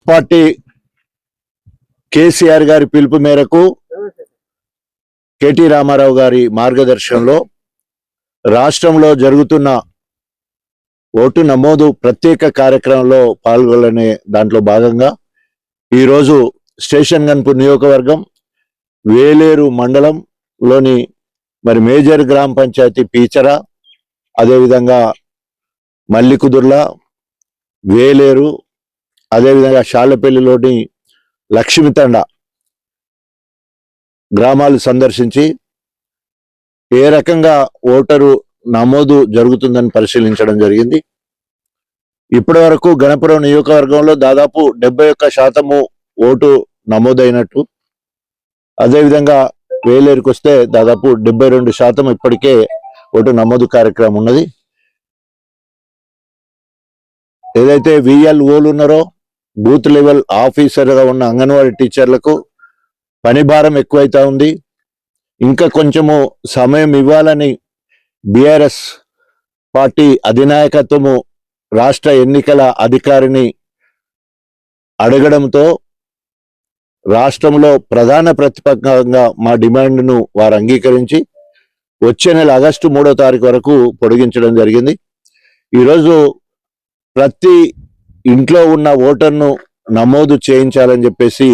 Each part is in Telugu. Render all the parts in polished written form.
పార్టీ కేసీఆర్ గారి పిలుపు మేరకు కేటీ రామారావు గారి మార్గదర్శనంలో రాష్ట్రంలో జరుగుతున్న ఓటు నమోదు ప్రత్యేక కార్యక్రమంలో పాల్గొనే దాంట్లో భాగంగా ఈరోజు స్టేషన్ గన్పూర్ నియోజకవర్గం వేలేరు మండలంలోని మేజర్ గ్రామ పంచాయతీ పీచర, అదేవిధంగా మల్లికుదుర్ల, వేలేరు, అదేవిధంగా షాలపల్లిలోని లక్ష్మితండ గ్రామాలు సందర్శించి ఏ రకంగా ఓటరు నమోదు జరుగుతుందని పరిశీలించడం జరిగింది. ఇప్పటి వరకు గణపురం నియోజకవర్గంలో దాదాపు 71% ఓటు నమోదైనట్టు, అదేవిధంగా వేలేరుకు వస్తే దాదాపు 72% ఇప్పటికే ఓటు నమోదు కార్యక్రమం ఉన్నది. ఏదైతే VLOలు ఉన్నారో బూత్ లెవెల్ ఆఫీసర్గా ఉన్న అంగన్వాడీ టీచర్లకు పని భారం ఎక్కువైతా ఉంది. ఇంకా కొంచెము సమయం ఇవ్వాలని BRS పార్టీ అధినాయకత్వము రాష్ట్ర ఎన్నికల అధికారిని అడగడంతో రాష్ట్రంలో ప్రధాన ప్రతిపక్షంగా మా డిమాండ్ను వారు అంగీకరించి వచ్చే నెల ఆగస్టు 3వ తారీఖు వరకు పొడిగించడం జరిగింది. ఈరోజు ప్రతి ఇంట్లో ఉన్న ఓటర్ను నమోదు చేయించాలని చెప్పేసి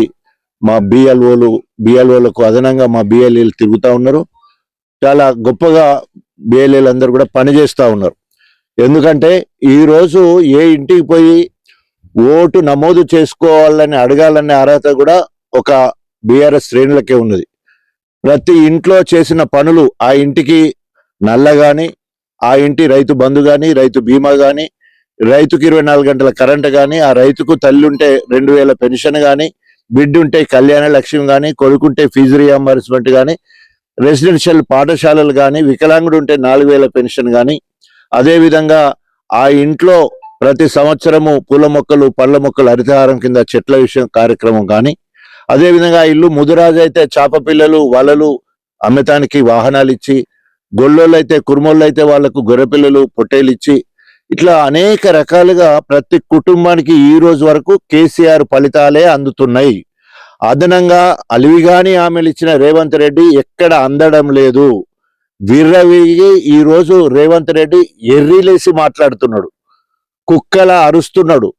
మా BLOలకు అదనంగా మా BLAలు తిరుగుతూ ఉన్నారు. చాలా గొప్పగా BLAలు అందరూ కూడా పనిచేస్తూ ఉన్నారు. ఎందుకంటే ఈరోజు ఏ ఇంటికి పోయి ఓటు నమోదు చేసుకోవాలని అడగాలనే అర్హత కూడా ఒక BRS శ్రేణులకే ఉన్నది. ప్రతి ఇంట్లో చేసిన పనులు, ఆ ఇంటికి నల్ల కానీ, ఆ ఇంటి రైతు బంధు కానీ, రైతు బీమా కానీ, రైతుకు 24 గంటల కరెంట్ కానీ, ఆ రైతుకు తల్లి ఉంటే 2000 పెన్షన్ కానీ, బిడ్డ ఉంటే కళ్యాణ లక్ష్యం కానీ, కొడుకుంటే ఫీజు రియంబర్స్మెంట్ కానీ, రెసిడెన్షియల్ పాఠశాలలు కానీ, వికలాంగుడు ఉంటే 4000 పెన్షన్ కానీ, అదేవిధంగా ఆ ఇంట్లో ప్రతి సంవత్సరము పూల మొక్కలు, పళ్ళ మొక్కలు, హరితహారం కింద చెట్ల విషయం కార్యక్రమం కానీ, అదేవిధంగా ఇల్లు ముదిరాజు అయితే చాప పిల్లలు, వలలు అమ్మటానికి వాహనాలు ఇచ్చి, గొల్లోళ్ళు అయితే కుర్మోళ్ళు అయితే వాళ్లకు గొర్రెపిల్లలు, పొట్టేలు ఇచ్చి, ఇట్లా అనేక రకాలుగా ప్రతి కుటుంబానికి ఈ రోజు వరకు కేసీఆర్ ఫలితాలే అందుతున్నాయి. అదనంగా అలివిగాని హామీలు ఇచ్చిన రేవంత్ రెడ్డి ఎక్కడ అందడం లేదు. విర్రవీగి ఈ రోజు రేవంత్ రెడ్డి ఎర్రిలేసి మాట్లాడుతున్నాడు, కుక్కలా అరుస్తున్నాడు.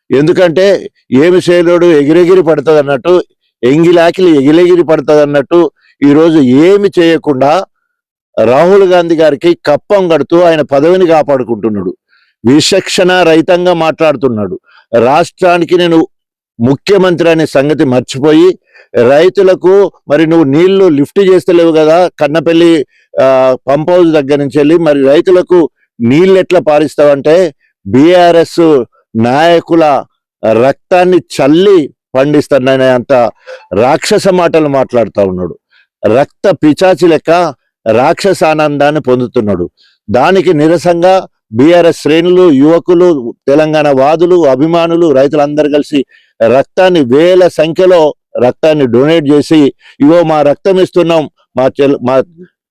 ఎందుకంటే ఏమి చేయలేడు, ఎగిరెగిరి పడుతుంది అన్నట్టు, ఎంగిలాకిలి ఎగిరెగిరి పడుతుంది అన్నట్టు ఈరోజు ఏమి చేయకుండా రాహుల్ గాంధీ గారికి కప్పం కడుతూ ఆయన పదవిని కాపాడుకుంటున్నాడు. విచక్షణ రహితంగా మాట్లాడుతున్నాడు. రాష్ట్రానికి నేను ముఖ్యమంత్రి అనే సంగతి మర్చిపోయి రైతులకు నువ్వు నీళ్లు లిఫ్ట్ చేస్తలేవు కదా, కన్నపల్లి పంప్ హౌస్ దగ్గర నుంచి వెళ్ళి రైతులకు నీళ్ళు ఎట్లా పారిస్తావంటే BRS నాయకుల రక్తాన్ని చల్లి పండిస్తాననే అంత రాక్షస మాటలు మాట్లాడుతూ ఉన్నాడు. రక్త పిచాచి లెక్క రాక్షసానందాన్ని పొందుతున్నాడు. దానికి నిరసంగా BRS శ్రేణులు, యువకులు, తెలంగాణ వాదులు, అభిమానులు, రైతులందరూ కలిసి రక్తాన్ని వేల సంఖ్యలో రక్తాన్ని డొనేట్ చేసి ఇవో మా రక్తం ఇస్తున్నాం, మా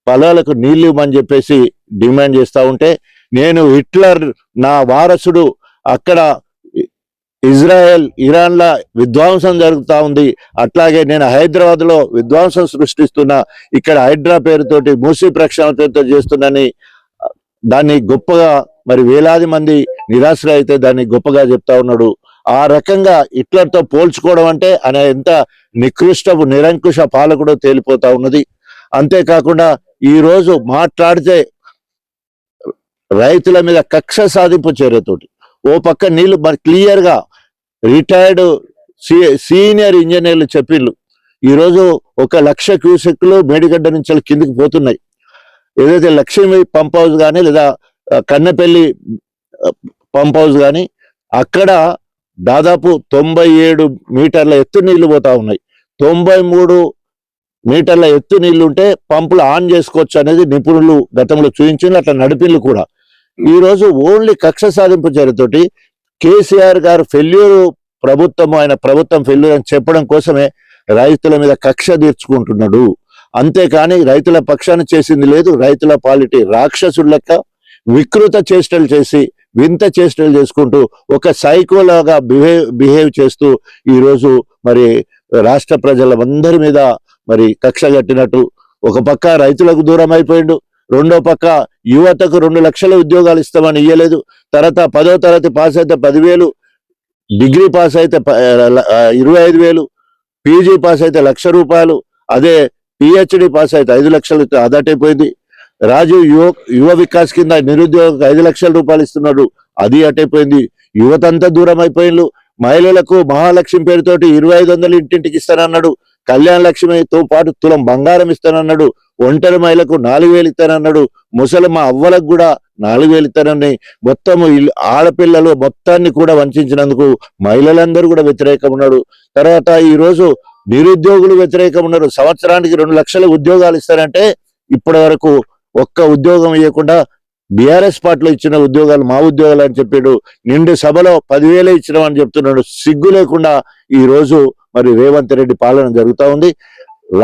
పొలాలకు నీళ్లు ఇవ్వమని చెప్పేసి డిమాండ్ చేస్తూ ఉంటే, నేను హిట్లర్ నా వారసుడు, అక్కడ ఇజ్రాయెల్ ఇరాన్ల విధ్వంసం జరుగుతూ ఉంది, అట్లాగే నేను హైదరాబాద్లో విధ్వంసం సృష్టిస్తున్నా, ఇక్కడ హైడ్రా పేరుతోటి మూసీ ప్రక్షాళన పేరుతో చేస్తున్నాని దాన్ని గొప్పగా వేలాది మంది నిరాశ్ర అయితే దాన్ని గొప్పగా చెప్తా ఉన్నాడు. ఆ రకంగా హిట్లర్తో పోల్చుకోవడం అంటే ఆయన ఎంత నికృష్టపు నిరంకుశ పాలకుడో తేలిపోతా ఉన్నది. అంతేకాకుండా ఈరోజు మాట్లాడితే రైతుల మీద కక్ష సాధింపు చర్యతోటి ఓ పక్క నీళ్లు క్లియర్గా రిటైర్డ్ సీనియర్ ఇంజనీర్లు చెప్పిళ్ళు, ఈరోజు 1,00,000 క్యూసెక్లు మేడిగడ్డ నుంచి కిందికి పోతున్నాయి. ఏదైతే లక్ష్మీ పంప్ హౌస్ కానీ లేదా కన్నపల్లి పంప్ హౌస్ కానీ అక్కడ దాదాపు 97 మీటర్ల ఎత్తు నీళ్లు పోతా ఉన్నాయి. 93 మీటర్ల ఎత్తు నీళ్లు ఉంటే పంపులు ఆన్ చేసుకోవచ్చు అనేది నిపుణులు గతంలో చూపించింది, అట్లా నడిపిళ్ళు కూడా. ఈరోజు ఓన్లీ కక్ష సాధింపు చర్యతోటి కేసీఆర్ గారు ఫెయిల్యూర్ ప్రభుత్వం, ఆయన ప్రభుత్వం ఫెయిల్యూర్ అని చెప్పడం కోసమే రైతుల మీద కక్ష తీర్చుకుంటున్నాడు. అంతేకాని రైతుల పక్షాన చేసింది లేదు. రైతుల పాలిటీ రాక్షసుల లెక్క వికృత చేష్టలు చేసి వింత చేష్టలు చేసుకుంటూ ఒక సైకోలాగా బిహేవ్ చేస్తూ ఈరోజు మరి రాష్ట్ర ప్రజలందరి మీద మరి కక్ష కట్టినట్టు ఒక పక్క రైతులకు దూరం అయిపోయిండు, రెండో పక్క యువతకు 2 లక్షల ఉద్యోగాలు ఇస్తామని ఇయ్యలేదు. తర్వాత 10వ తరగతి పాస్ అయితే 10,000, డిగ్రీ పాస్ అయితే 25,000, పీజీ పాస్ అయితే ₹1,00,000, అదే పిహెచ్డి పాస్ అయితే 5 లక్షలు అదటైపోయింది. రాజీవ్ యువ వికాస్ కింద నిరుద్యోగ 5 లక్షల రూపాయలు ఇస్తున్నాడు, అది అటైపోయింది. యువతంతా దూరం అయిపోయిండు. మహిళలకు మహాలక్ష్మి పేరుతోటి 2,500 ఇంటింటికి ఇస్తానన్నాడు. కళ్యాణ లక్ష్మితో పాటు తులం బంగారం ఇస్తానన్నాడు. ఒంటరి మహిళకు 4,000 ఇస్తానన్నాడు. ముసలమ్మ అవ్వలకు కూడా 4,000 ఇస్తానని మొత్తం ఆడపిల్లలు మొత్తాన్ని కూడా వంచినందుకు మహిళలందరూ కూడా వ్యతిరేకం ఉన్నాడు. తర్వాత ఈ రోజు నిరుద్యోగులు వ్యతిరేకం ఉన్నారు. సంవత్సరానికి 2 లక్షల ఉద్యోగాలు ఇస్తారంటే ఇప్పటి వరకు ఒక్క ఉద్యోగం ఇవ్వకుండా బీఆర్ఎస్ పార్టీలో ఇచ్చిన ఉద్యోగాలు మా ఉద్యోగాలు అని చెప్పాడు. నిండు సభలో 10,000 ఇచ్చినామని చెప్తున్నాడు. సిగ్గు లేకుండా ఈ రోజు మరి రేవంత్ రెడ్డి పాలన జరుగుతూ ఉంది.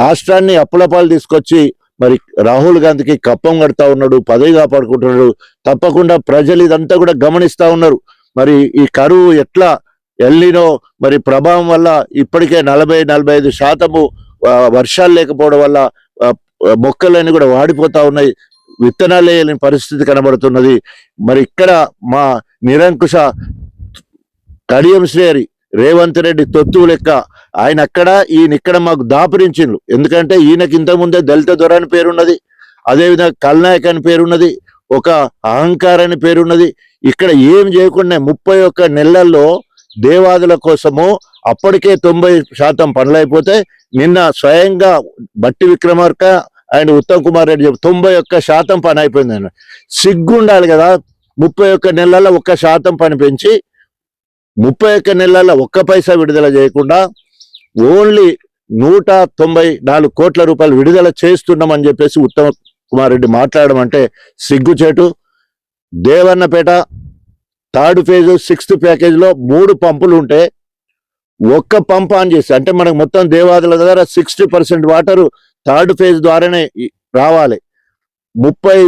రాష్ట్రాన్ని అప్పులపాలు తీసుకొచ్చి మరి రాహుల్ గాంధీకి కప్పం కడతా ఉన్నాడు, పదవి కాపాడుకుంటున్నాడు. తప్పకుండా ప్రజలు ఇదంతా కూడా గమనిస్తా ఉన్నారు. మరి ఈ కరువు ఎట్లా ఎల్నినో మరి ప్రభావం వల్ల ఇప్పటికే 40-45% వర్షాలు లేకపోవడం వల్ల మొక్కలన్నీ కూడా వాడిపోతా ఉన్నాయి, విత్తనాలు వేయలేని పరిస్థితి కనబడుతున్నది. మరి ఇక్కడ మా నిరంకుశ కడియం శ్రేయరి రేవంత్ రెడ్డి తొత్తు లెక్క ఆయన అక్కడ ఈయన ఇక్కడ మాకు దాపురించిండ్రు. ఎందుకంటే ఈయనకి ఇంతకుముందే దళిత దొర అని పేరున్నది, అదేవిధంగా కల్నాయక్ అని పేరున్నది, ఒక అహంకార్ అని పేరున్నది. ఇక్కడ ఏం చేయకుండా 31 నెలల్లో దేవాదుల కోసము అప్పటికే 90% పనులు అయిపోతే నిన్న స్వయంగా బట్టి విక్రమార్క అండ్ ఉత్తమ్ కుమార్ రెడ్డి 91% పని అయిపోయింది. ఆయన సిగ్గుండాలి కదా. 31 నెలల్లో 1% పని పెంచి 31 నెలల్లో 1 పైసా విడుదల చేయకుండా ఓన్లీ 194 కోట్ల రూపాయలు విడుదల చేస్తున్నామని చెప్పేసి ఉత్తమ్ కుమార్ రెడ్డి మాట్లాడడం అంటే సిగ్గుచేటు. Devannapeta 3rd phase 6th package లో 3 పంపులు ఉంటే 1 పంప్ ఆన్ చేసి, అంటే మనకు మొత్తం దేవాదుల ద్వారా 60% వాటర్ 3rd ఫేజ్ ద్వారానే రావాలి. 30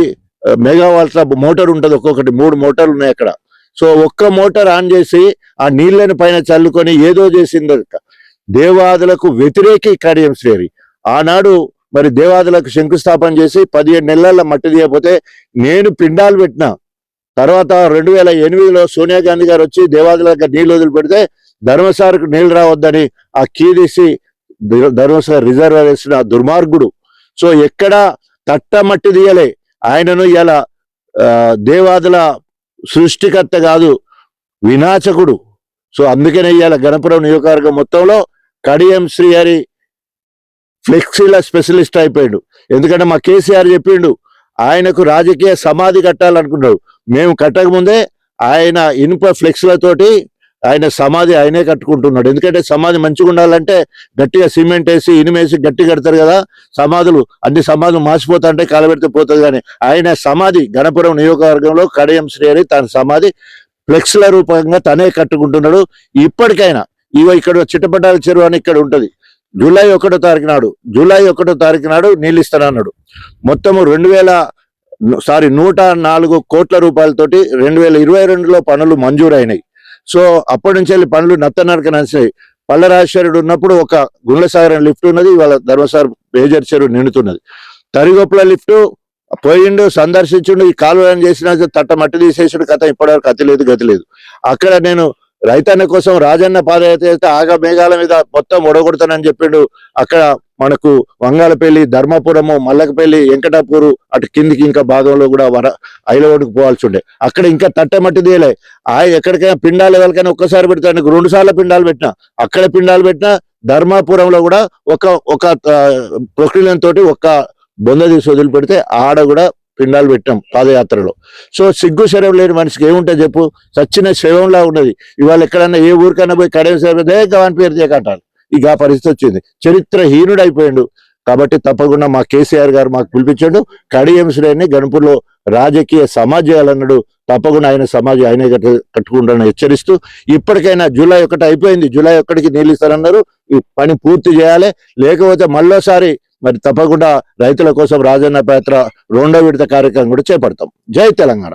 మెగావాట్ల మోటార్ ఉంటుంది, ఒక్కొక్కటి 3 మోటార్లు ఉన్నాయి అక్కడ. సో 1 మోటార్ ఆన్ చేసి ఆ నీళ్ళని పైన చల్లుకొని ఏదో చేసింది. దేవాదులకు వ్యతిరేకి కడియం శ్రేయరి ఆనాడు మరి దేవాదులకు శంకుస్థాపన చేసి 17 నెలల మట్టి తీయకపోతే నేను పిండాలు పెట్టిన తర్వాత 2008లో సోనియా గాంధీ గారు వచ్చి దేవాదులకు నీళ్లు వదిలిపెడితే ధర్మసారకు నీళ్లు రావద్దని ఆ కీ తీసి ధర్మసాగర్ రిజర్వర్ వేసిన దుర్మార్గుడు. సో ఎక్కడ తట్టమట్టి తీయలే. ఆయనను ఇలా దేవాదుల సృష్టికర్త కాదు, వినాశకుడు. సో అందుకనే ఇవాళ గణపురం నియోజకవర్గం మొత్తంలో కడియం శ్రీహరి ఫ్లెక్సీల స్పెషలిస్ట్ అయిపోయాడు. ఎందుకంటే మా కేసీఆర్ చెప్పిండు ఆయనకు రాజకీయ సమాధి కట్టాలనుకున్నాడు. మేము కట్టకముందే ఆయన ఇనుప ఫ్లెక్స్లతోటి ఆయన సమాధి ఆయనే కట్టుకుంటున్నాడు. ఎందుకంటే సమాధి మంచిగా ఉండాలంటే గట్టిగా సిమెంట్ వేసి ఇనుమేసి గట్టి కడతారు కదా సమాధులు. అన్ని సమాధులు మాసిపోతా అంటే కాలబెడితే పోతుంది. కానీ ఆయన సమాధి గణపురం నియోజకవర్గంలో కడియం శ్రీహరి తన సమాధి ఫ్లెక్స్ల రూపంగా తనే కట్టుకుంటున్నాడు. ఇప్పటికైనా ఇక్కడ చిట్టపట్టాల చెరువు అని ఇక్కడ ఉంటది. జూలై 1వ తారీఖు నాడు నీళ్ళు ఇస్తానన్నాడు. మొత్తము 104 కోట్ల రూపాయలతోటి 2022లో పనులు మంజూరైనాయి. సో అప్పటి నుంచి వెళ్ళి పనులు నత్తనడక నడిచాయి. పల్ల రాజశేఖరుడు ఉన్నప్పుడు ఒక గుండ్లసాగర్ లిఫ్ట్ ఉన్నది, ఇవాళ ధర్మసాగర్ మేజర్ చెరువు నిండుతున్నది. తరిగొప్పల లిఫ్ట్ పోయిండు, సందర్శించుండు, ఈ కాలువలను చేసిన తట్ట మట్టి తీసేసుడు కథ ఇప్పటివరకు గతి లేదు. అక్కడ నేను రైతన్న కోసం రాజన్న పాదయాత్ర చేస్తే ఆగ మేఘాల మీద మొత్తం ఒడగొడతానని చెప్పిండు. అక్కడ మనకు వంగాలపల్లి, ధర్మపురము, మల్లకపల్లి, వెంకటాపూరు అటు కిందికి ఇంకా భాగంలో కూడా ఐలవోడుకు పోవాల్సి ఉండే. అక్కడ ఇంకా తట్టమట్టి తీయలే. ఎక్కడికైనా పిండాలు ఎవరికైనా ఒక్కసారి పెడతాను, 2 సార్లు పిండాలు పెట్టినా, అక్కడ పిండాలు పెట్టినా ధర్మాపురంలో కూడా ఒక ప్రక్రియలతో ఒక బొంద తీసి వదిలిపెడితే ఆడ కూడా పిండాలు పెట్టాం పాదయాత్రలో. సో సిగ్గు శరం లేని మనిషికి ఏముంటుంది చెప్పు, చచ్చిన శవంలా ఉన్నది. ఇవాళ ఎక్కడన్నా ఏ ఊరికన్నా పోయి కడియం శ్రేయరి గవాన్ పేరు చేయకంటారు. ఇక ఆ పరిస్థితి వచ్చింది. చరిత్రహీనుడు అయిపోయాడు. కాబట్టి తప్పకుండా మా కేసీఆర్ గారు మాకు పిలిపించాడు. కడియం శ్రేయరిని గణపూర్లో రాజకీయ సమాజ్ చేయాలన్నాడు. తప్పకుండా ఆయన సమాజం ఆయనే కట్టుకుంటానని హెచ్చరిస్తూ ఇప్పటికైనా జూలై 1 అయిపోయింది. జూలై 1కి నీళ్ళు ఇస్తారన్నారు. ఈ పని పూర్తి చేయాలి. లేకపోతే మళ్ళోసారి మరి తప్పకుండా రైతుల కోసం రాజన్న పాత్ర 2వ విడత కార్యక్రమం కూడా చేపడతాం. జై తెలంగాణ.